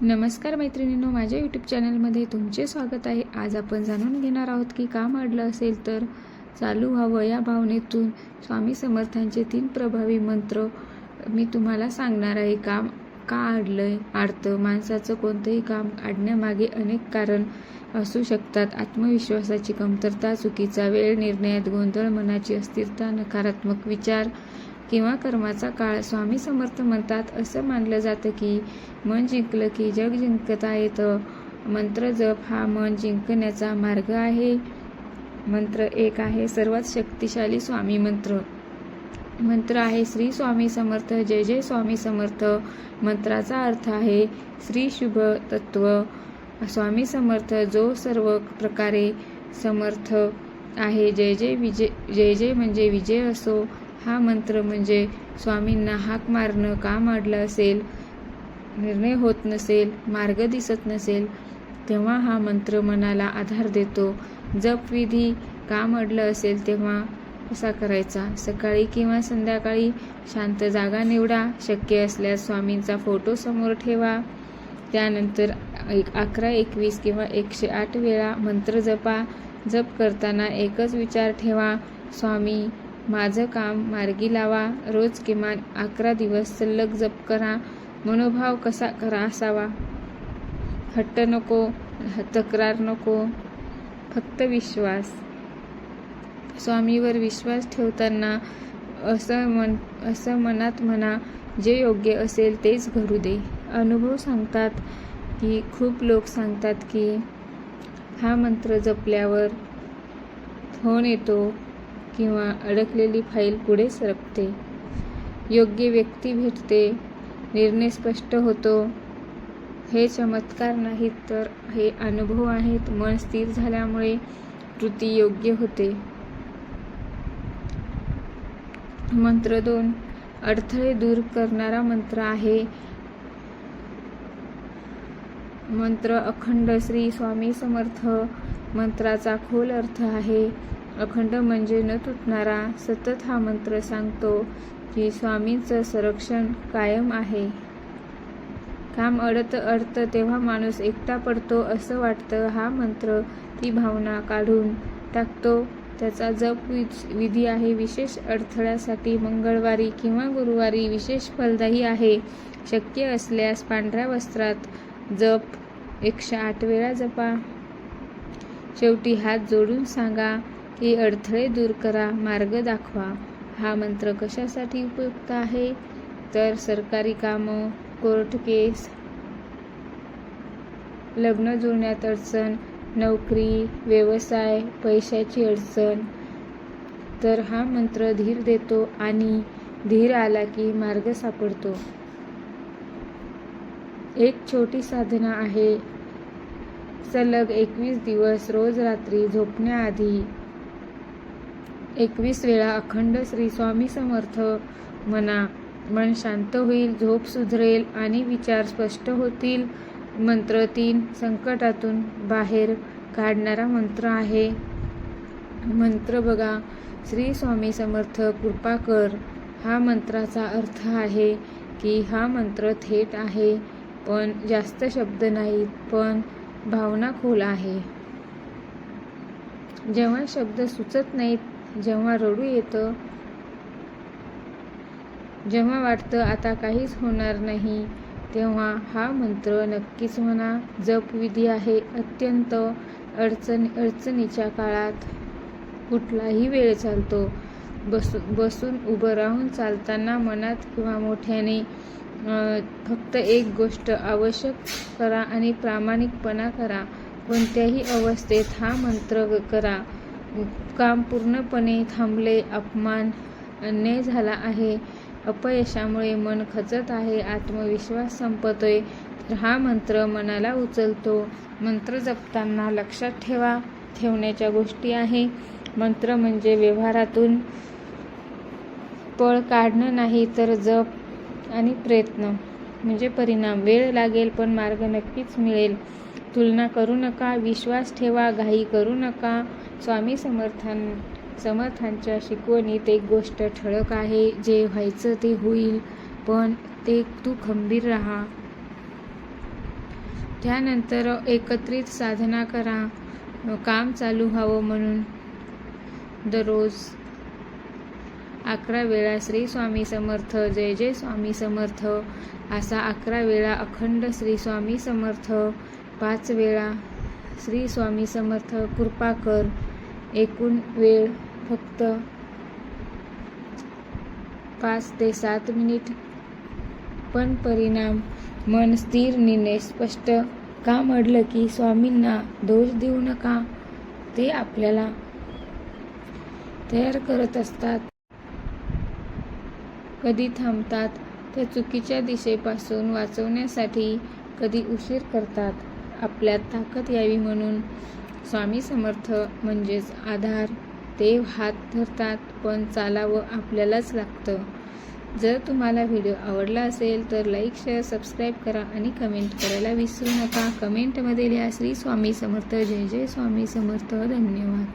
नमस्कार मैत्रिणींनो, माझ्या यूट्यूब चॅनलमध्ये तुमचे स्वागत आहे. आज आपण जाणून घेणार आहोत की काम अडलं असेल तर चालू व्हावं या भावनेतून स्वामी समर्थांचे 3 प्रभावी मंत्र मी तुम्हाला सांगणार आहे. काम का अडतं? माणसाचं कोणतंही काम अडण्यामागे अनेक कारण असू शकतात. आत्मविश्वासाची कमतरता, चुकीचा वेळ, निर्णयात गोंधळ, मनाची अस्थिरता, नकारात्मक विचार किंवा कर्माचा काळ. स्वामी समर्थ म्हणतात, असं मानलं जातं की मन जिंकलं की जग जिंकता येतं. मंत्र जप हा मन जिंकण्याचा मार्ग आहे. मंत्र 1 आहे सर्वात शक्तिशाली स्वामी मंत्र. मंत्र आहे श्री स्वामी समर्थ. जय जय स्वामी समर्थ. मंत्राचा अर्थ आहे श्री शुभ तत्व. स्वामी समर्थ जो सर्व प्रकारे समर्थ आहे. जय जय विजय. जय जय म्हणजे विजय असो. हा मंत्र म्हणजे स्वामींना हाक मारणं. काम अडलं असेल, निर्णय होत नसेल, मार्ग दिसत नसेल, तेव्हा हा मंत्र मनाला आधार देतो. जपविधी. काम अडलं असेल तेव्हा कसा करायचा? सकाळी किंवा संध्याकाळी शांत जागा निवडा. शक्य असल्यास स्वामींचा फोटो समोर ठेवा. त्यानंतर 11, 21 किंवा 108 वेळा मंत्र जपा. जप करताना एकच विचार ठेवा, स्वामी माझं काम मार्गी लावा. रोज किमान 11 दिवस सलग जप करा. मनोभाव कसा असावा? हट्ट नको, तक्रार नको, फक्त विश्वास. स्वामीवर विश्वास ठेवताना असं मनात म्हणा, जे योग्य असेल तेच घडू दे. अनुभव सांगतात की खूप लोक सांगतात की हा मंत्र जपल्यावर फोन येतो किंवा अडकलेली फाईल पुढे सरकते, योग्य व्यक्ती भेटते, निर्णय स्पष्ट होतो. हे चमत्कार नाहीत तर हे अनुभव आहेत. मन स्थिर झाल्यामुळे कृती योग्य होते. मंत्र 2 अडथळे दूर करणारा मंत्र आहे. मंत्र अखंड. श्री स्वामी समर्थ. मंत्राचा खोल अर्थ आहे अखंड म्हणजे न तुटणारा. सतत हा मंत्र सांगतो की स्वामींचं संरक्षण कायम आहे. काम अडतं तेव्हा माणूस एकटा पडतो असं वाटतं. हा मंत्र ती भावना काढून टाकतो. त्याचा जप विधी आहे विशेष अडथळ्यासाठी मंगळवारी किंवा गुरुवारी विशेष फलदायी आहे. शक्य असल्यास पांढऱ्या वस्त्रात जप 108 वेळा जपा. शेवटी हात जोडून सांगा की अडथळे दूर करा, मार्ग दाखवा. हा मंत्र कशासाठी उपयुक्त आहे? तर सरकारी कामं, कोर्ट केस, लग्न जुळण्यात अडचण, नोकरी, व्यवसाय, पैशाची अडचण. तर हा मंत्र धीर देतो आणि धीर आला की मार्ग सापडतो. एक छोटी साधना आहे. सलग 21 दिवस रोज रात्री झोपण्याआधी 21 वेळा अखंड श्री स्वामी समर्थ म्हणा. मन शांत होईल, झोप सुधरेल आणि विचार स्पष्ट होतील. मंत्र 3 संकटातून बाहेर काढणारा मंत्र आहे. मंत्र बघा, श्री स्वामी समर्थ कृपा कर. हा मंत्राचा अर्थ आहे की हा मंत्र थेट आहे, पण जास्त शब्द नाहीत, पण भावना खोल आहे. जेव्हा शब्द सुचत नाहीत, जेव्हा रडू येतं, जेव्हा वाटतं आता काहीच होणार नाही, तेव्हा हा मंत्र नक्कीच म्हणा. जपविधी आहे अत्यंत अडचणीच्या काळात कुठलाही वेळ चालतो. बसून उभं राहून, चालताना, मनात किंवा मोठ्याने. फक्त एक गोष्ट आवश्यक करा आणि प्रामाणिकपणा करा. कोणत्याही अवस्थेत हा मंत्र करा. काम पूर्णपणे थांबले, अपमान, अन्याय झाला आहे, अपयशामुळे मन खचत आहे, आत्मविश्वास संपतोय, तर हा मंत्र मनाला उचलतो. मंत्र जपताना लक्षात ठेवण्याच्या गोष्टी आहे. मंत्र म्हणजे व्यवहारातून पळ काढणं नाही, तर जप आणि प्रयत्न म्हणजे परिणाम. वेळ लागेल पण मार्ग नक्कीच मिळेल. तुलना करू नका, विश्वास ठेवा, घाई करू नका. स्वामी समर्थांच्या शिकवणीत एक गोष्ट ठळक आहे, जे व्हायचं ते होईल, पण ते तू खंबीर राहा. त्यानंतर एकत्रित साधना करा. काम चालू व्हावं म्हणून दररोज 11 वेळा श्री स्वामी समर्थ, जय जय स्वामी समर्थ असा 11 वेळा अखंड श्री स्वामी समर्थ, 5 वेळा श्री स्वामी समर्थ कृपा कर. एकूण वेळ फक्त 5 ते 7 मिनिट, पण परिणाम मन स्थिर, निर्णय स्पष्ट. काम अडलं की स्वामींना दोष देऊ नका, ते आपल्याला तयार करत असतात. कधी थांबतात तर चुकीच्या दिशेपासून वाचवण्यासाठी, कधी उशीर करतात आपल्यात ताकद यावी म्हणून. स्वामी समर्थ म्हणजेच आधार. ते हात धरतात, पण चालावं आपल्यालाच लागतं. जर तुम्हाला व्हिडिओ आवडला असेल तर लाईक, शेअर, सबस्क्राईब करा आणि कमेंट करायला विसरू नका. कमेंटमध्ये लिहा श्री स्वामी समर्थ, जय जय स्वामी समर्थ. धन्यवाद.